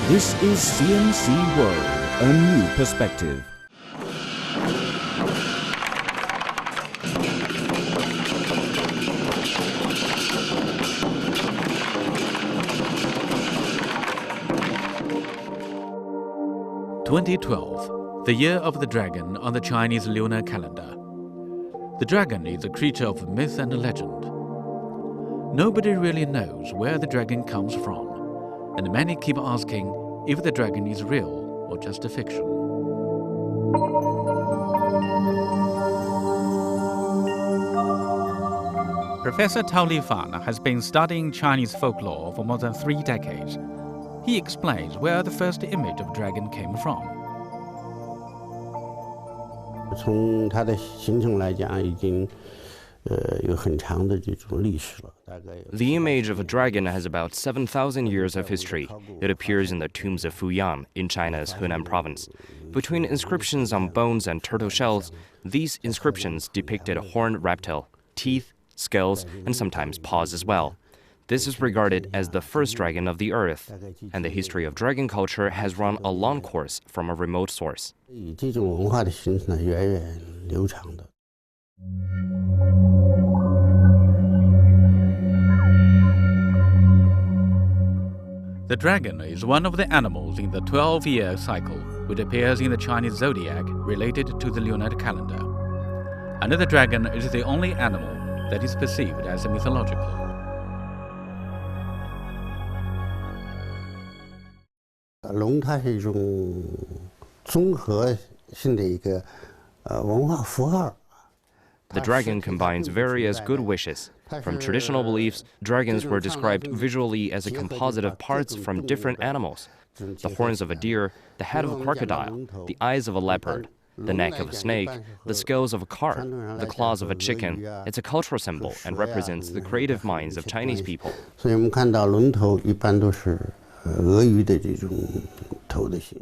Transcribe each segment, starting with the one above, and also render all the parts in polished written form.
This is CNC World, a new perspective. (2012), the year of the dragon on the Chinese lunar calendar. The dragon is a creature of myth and legend. Nobody really knows where the dragon comes from, and many keep asking if the dragon is real or just a fiction. Professor Tao Lifan has been studying Chinese folklore for more than 3 decades. He explains where the first image of dragon came from. 从它的形成来讲，已经有很长的这种历史了。 The image of a dragon has about 7,000 years of history. It appears in the tombs of Fuyang in China's Henan province. Between inscriptions on bones and turtle shells, these inscriptions depicted a horned reptile, teeth, scales, and sometimes paws as well. This is regarded as the first dragon of the earth, and the history of dragon culture has run a long course from a remote source. 这种文化的形成呢，源远流长的。 The dragon is one of the animals in the 12-year cycle which appears in the Chinese zodiac related to the lunar calendar. And the dragon is the only animal that is perceived as mythological. 龙它是一种综合性的一个文化符号。 The dragon combines various good wishes. From traditional beliefs, dragons were described visually as a composite of parts from different animals. The horns of a deer, the head of a crocodile, the eyes of a leopard, the neck of a snake, the scales of a carp, the claws of a chicken. It's a cultural symbol and represents the creative minds of Chinese people. 所以我们看到龙头一般都是鳄鱼的这种头的形。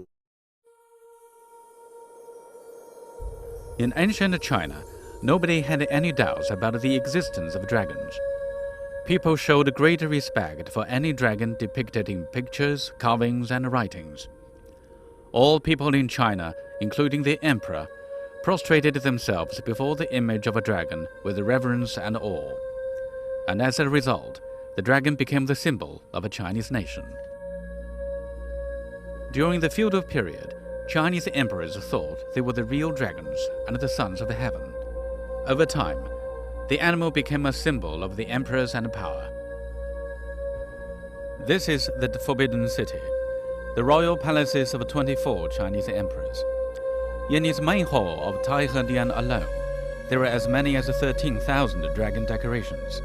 In ancient China, nobody had any doubts about the existence of dragons. People showed great respect for any dragon depicted in pictures, carvings, and writings. All people in China, including the emperor, prostrated themselves before the image of a dragon with reverence and awe. And as a result, the dragon became the symbol of a Chinese nation. During the feudal period, Chinese emperors thought they were the real dragons and the sons of heaven. Over time, the animal became a symbol of the emperors and power. This is the Forbidden City, the royal palaces of 24 Chinese emperors. In its main hall of Taihedian alone, there are as many as 13,000 dragon decorations.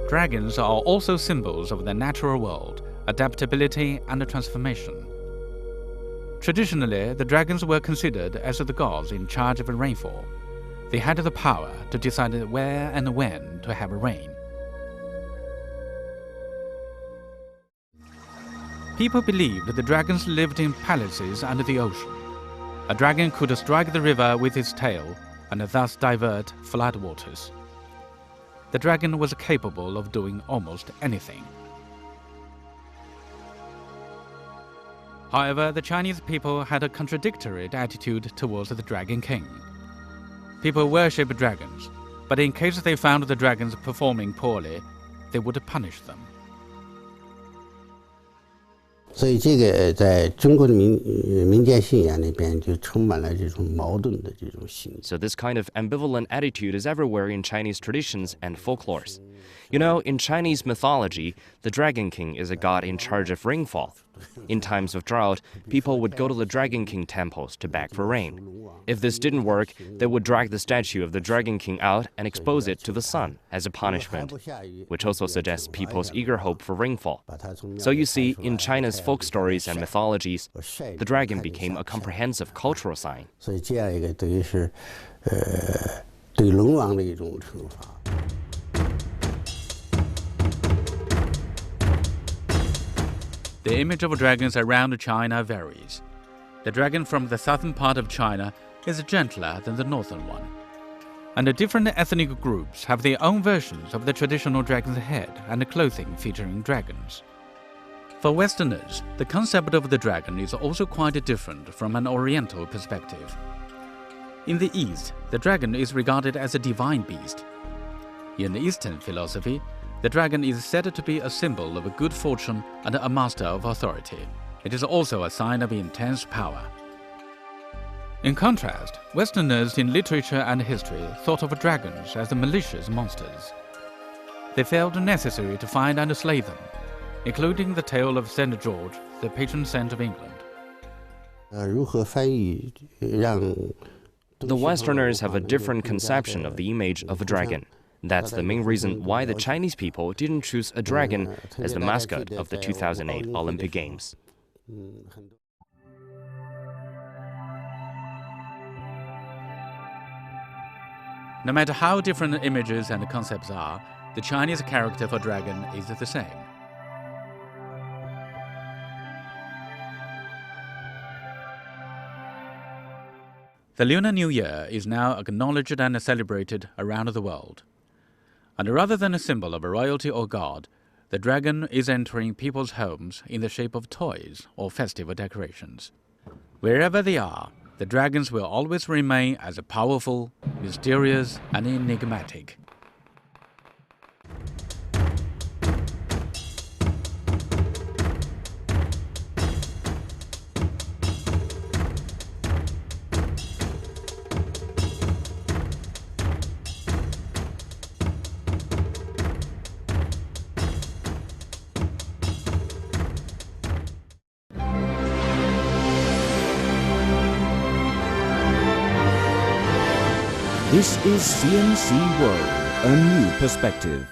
Dragons are also symbols of the natural world, adaptability and transformation. Traditionally, the dragons were considered as the gods in charge of rainfall. They had the power to decide where and when to have rain. People believed the dragons lived in palaces under the ocean. A dragon could strike the river with its tail and thus divert floodwaters. The dragon was capable of doing almost anything. However, the Chinese people had a contradictory attitude towards the Dragon King. People worship dragons, but in case they found the dragons performing poorly, they would punish them. 所以这个在中国的民间信仰里边就充满了这种矛盾的这种心理。 So this kind of ambivalent attitude is everywhere in Chinese traditions and folklores. You know, in Chinese mythology, the Dragon King is a god in charge of rainfall. In times of drought, people would go to the Dragon King temples to beg for rain. If this didn't work, they would drag the statue of the Dragon King out and expose it to the sun as a punishment, which also suggests people's eager hope for rainfall. So you see, in China's folk stories and mythologies, the dragon became a comprehensive cultural sign. 所以这样一个等于是对龙王的一种惩罚。 The image of dragons around China varies. The dragon from the southern part of China is gentler than the northern one. And the different ethnic groups have their own versions of the traditional dragon's head and clothing featuring dragons. For Westerners, the concept of the dragon is also quite different from an Oriental perspective. In the East, the dragon is regarded as a divine beast. In Eastern philosophy, the dragon is said to be a symbol of good fortune and a master of authority. It is also a sign of intense power. In contrast, Westerners in literature and history thought of dragons as malicious monsters. They felt necessary to find and slay them, including the tale of St. George, the patron saint of England. The Westerners have a different conception of the image of a dragon. That's the main reason why the Chinese people didn't choose a dragon as the mascot of the 2008 Olympic Games. No matter how different images and concepts are, the Chinese character for dragon is the same. The Lunar New Year is now acknowledged and celebrated around the world. And rather than a symbol of royalty or god, the dragon is entering people's homes in the shape of toys or festival decorations. Wherever they are, the dragons will always remain as powerful, mysterious, and enigmatic. This is CNC World, a new perspective.